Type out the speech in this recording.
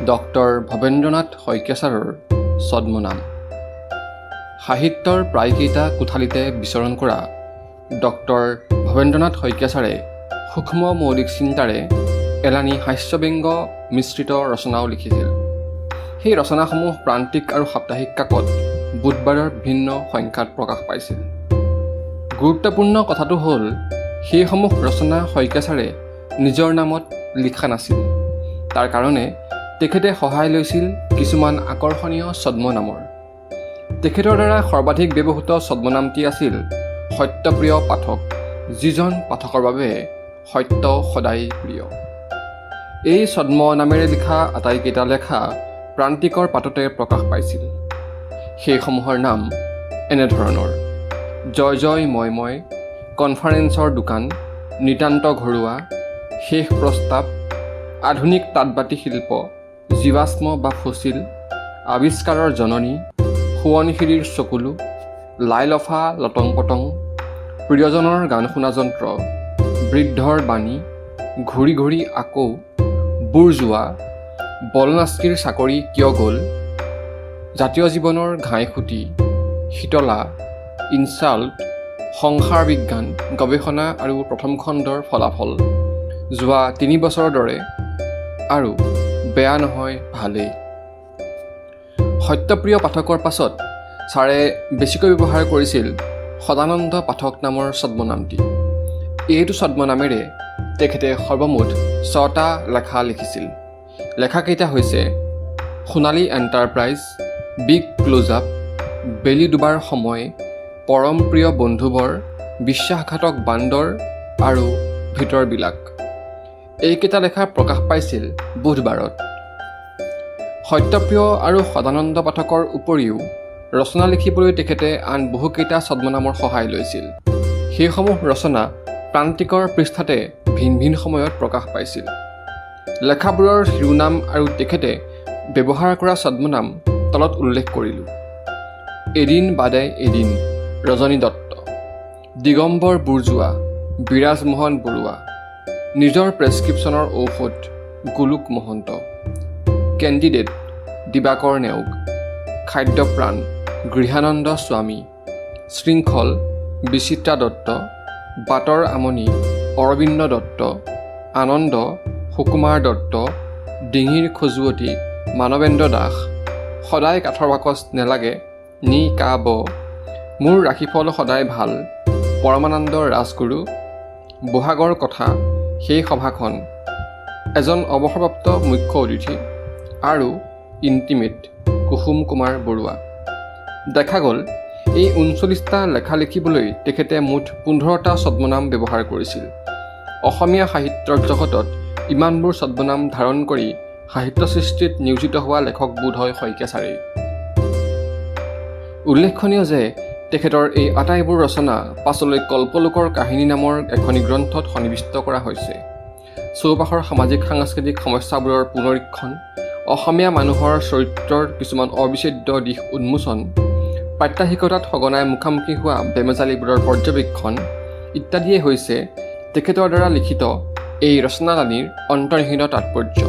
Doctor Bhabendranath Saikia ছাৰৰ ছদ্মনাম। সাহিত্যৰ প্ৰায়কেইটা কোঠালিতে বিচৰণ কৰা ডক্টৰ ভৱেন্দ্ৰনাথ শইকীয়া ছাৰে সূক্ষ্ম মৌলিক চিন্তাৰে এলানি হাস্যব্যংগ মিশ্ৰিত ৰচনাও লিখিছিল। সেই ৰচনাসমূহ প্ৰান্তিক আৰু সাপ্তাহিক কাকত বুধবাৰৰ ভিন্ন সংখ্যাত প্ৰকাশ পাইছিল। গুৰুত্বপূৰ্ণ কথাটো হ'ল সেইসমূহ ৰচনা শইকীয়া ছাৰে নিজৰ নামত লিখা নাছিল। তাৰ কাৰণে তেখেতে সহায় লৈছিল কিছুমান আকৰ্ষণীয় ছদ্মনামৰ। তেখেতৰ দ্বাৰা সৰ্বাধিক ব্যৱহৃত ছদ্মনামটি আছিল সত্যপ্ৰিয় পাঠক, যিজন পাঠকৰ বাবে সত্য সদায় প্ৰিয়। এই ছদ্ম নামেৰে লিখা আটাইকেইটা লেখা প্ৰান্তিকৰ পাততে প্ৰকাশ পাইছিল। সেইসমূহৰ নাম এনেধৰণৰ: জয় জয় মই মই, কনফাৰেন্সৰ দোকান, নিতান্ত ঘৰুৱা, শেষ প্ৰস্তাৱ, আধুনিক তাঁতবাতি শিল্প, জীৱাশ্ম বা ফচিল, আৱিষ্কাৰৰ জননী, সোৱণশিৰিৰ চকুলো, লাই লফা লটং পটং, প্ৰিয়জনৰ গান শুনা যন্ত্ৰ, বৃদ্ধৰ বাণী, ঘূৰি ঘূৰি আকৌ, বুৰজোৱা, বলনাস্কিৰ চাকৰি কিয় গ'ল, জাতীয় জীৱনৰ ঘাইখুটি, শীতলা, ইনচাল্ট, সংসাৰ বিজ্ঞান, গৱেষণা আৰু প্ৰথম খণ্ডৰ ফলাফল, যোৱা 3 বছৰৰ দৰে আৰু বেয়া নহয় ভালেই। সত্যপ্ৰিয় পাঠকৰ পাছত ছাৰে বেছিকৈ ব্যৱহাৰ কৰিছিল সদানন্দ পাঠক নামৰ ছদ্মনামটি। এইটো ছদ্মনামেৰে তেখেতে সৰ্বমুঠ 6টা লেখা লিখিছিল। লেখাকেইটা হৈছে সোণালী এণ্টাৰপ্ৰাইজ, বিগ ক্লোজ আপ, বেলি ডুবাৰ সময়, পৰম প্ৰিয় বন্ধুবৰ, বিশ্বাসঘাতক বান্দৰ আৰু ভিতৰবিলাক। এইকেইটা লেখা প্ৰকাশ পাইছিল বুধবাৰত। সত্যপ্ৰিয় আৰু সদানন্দ পাঠকৰ উপৰিও ৰচনা লিখিবলৈ তেখেতে আন বহুকেইটা ছদ্মনামৰ সহায় লৈছিল। সেইসমূহ ৰচনা প্ৰান্তিকৰ পৃষ্ঠাতে ভিন ভিন সময়ত প্ৰকাশ পাইছিল। লেখাবোৰৰ শিৰোনাম আৰু তেখেতে ব্যৱহাৰ কৰা ছদ্মনাম তলত উল্লেখ কৰিলোঁ: এদিন বাদে এদিন, ৰজনী দত্ত; দিগম্বৰ বুৰজোৱা, বিৰাজ মোহন বৰুৱা; নিজৰ প্ৰেছক্ৰিপশ্যনৰ ঔষধ, গোলোক মহন্ত; কেণ্ডিডেট, দিবাকৰ নেওগ; খাদ্যপ্ৰাণ, গৃহানন্দ স্বামী; শৃংখল, বিচিত্ৰা দত্ত; বাটৰ আমনি, অৰবিন্দ দত্ত; আনন্দ, সুকুমাৰ দত্ত; ডিঙিৰ খজুৱতী, মানৱেন্দ্ৰ দাস; সদায় কাঠৰ বাকচ নেলাগে, নি কা ব; মোৰ ৰাশিফল সদায় ভাল, পৰমানন্দ ৰাজগুৰু; বহাগৰ কথা, সেই সভাখন, এজন অৱসৰপ্ৰাপ্ত মুখ্য অতিথি আৰু ইণ্টিমেট, কুসুম কুমাৰ বৰুৱা। দেখা গ'ল এই 39টা লেখা লিখিবলৈ তেখেতে মুঠ 15টা ছদ্মনাম ব্যৱহাৰ কৰিছিল। অসমীয়া সাহিত্যৰ জগতত ইমানবোৰ ছদ্মনাম ধাৰণ কৰি সাহিত্য সৃষ্টিত নিয়োজিত হোৱা লেখক বোধ হয় শইকীয়া ছাৰেই। উল্লেখনীয় যে তেখেতৰ এই আটাইবোৰ ৰচনা পাছলৈ কল্পলোকৰ কাহিনী নামৰ এখনি গ্ৰন্থত সন্নিৱিষ্ট কৰা হৈছে। চৌপাশৰ সামাজিক সাংস্কৃতিক সমস্যাবোৰৰ পুনৰীক্ষণ, অসমীয়া মানুহৰ চৰিত্ৰৰ কিছুমান অবিচ্ছেদ্য দিশ উন্মোচন, প্ৰাত্যাহিকতাত সঘনাই মুখামুখি হোৱা বেমেজালিবোৰৰ পৰ্যবেক্ষণ ইত্যাদিয়ে হৈছে তেখেতৰ দ্বাৰা লিখিত এই ৰচনালানিৰ অন্তৰ্নিহিত তাৎপৰ্য।